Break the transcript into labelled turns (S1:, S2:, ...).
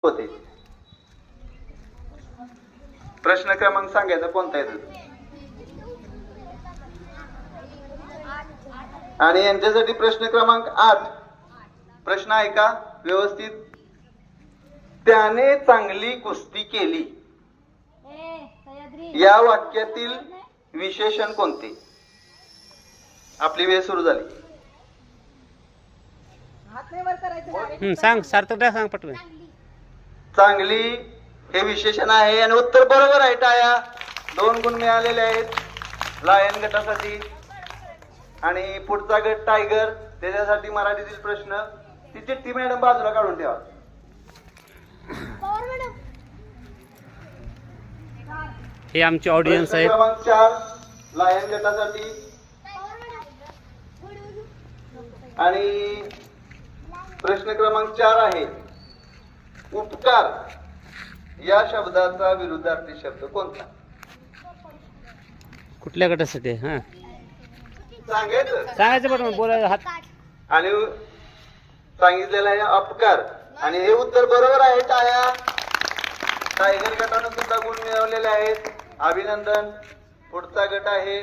S1: होते. प्रश्न क्रमांक सांगायचा कोणता आहे आणि यांच्यासाठी प्रश्न क्रमांक 8. प्रश्न आहे का व्यवस्थित? त्याने चांगली कुस्ती केली या वाक्यातील विशेषण कोणते? आपली वेळ सुरू झाली.
S2: सांग सार्थक सांग पटकन.
S1: चांगली हे विशेषण आहे आणि उत्तर बरोबर आहे. टाळ्या. 2 गुण मिळालेले आहेत लायन गटासाठी. आणि पुढचा गट टायगर, त्याच्यासाठी मराठीतील प्रश्न. ती चिठ्ठी मॅडम बाजूला काढून ठेवा.
S2: हे आमचे ऑडियन्स आहेत.
S1: क्रमांक 4 लायन गटासाठी. आणि प्रश्न क्रमांक 4 आहे उपकार या शब्दाचा विरुद्धार्थी शब्द कोणता?
S2: कुठल्या गटासाठी? हा
S1: सांगायचं
S2: पटकन बोलायला हात.
S1: आणि सांगितलेला आहे अपकार आणि हे उत्तर बरोबर आहे. टाळ्या. टायगर गटानं सुद्धा गुण मिळवलेले आहेत. अभिनंदन. पुढचा गट आहे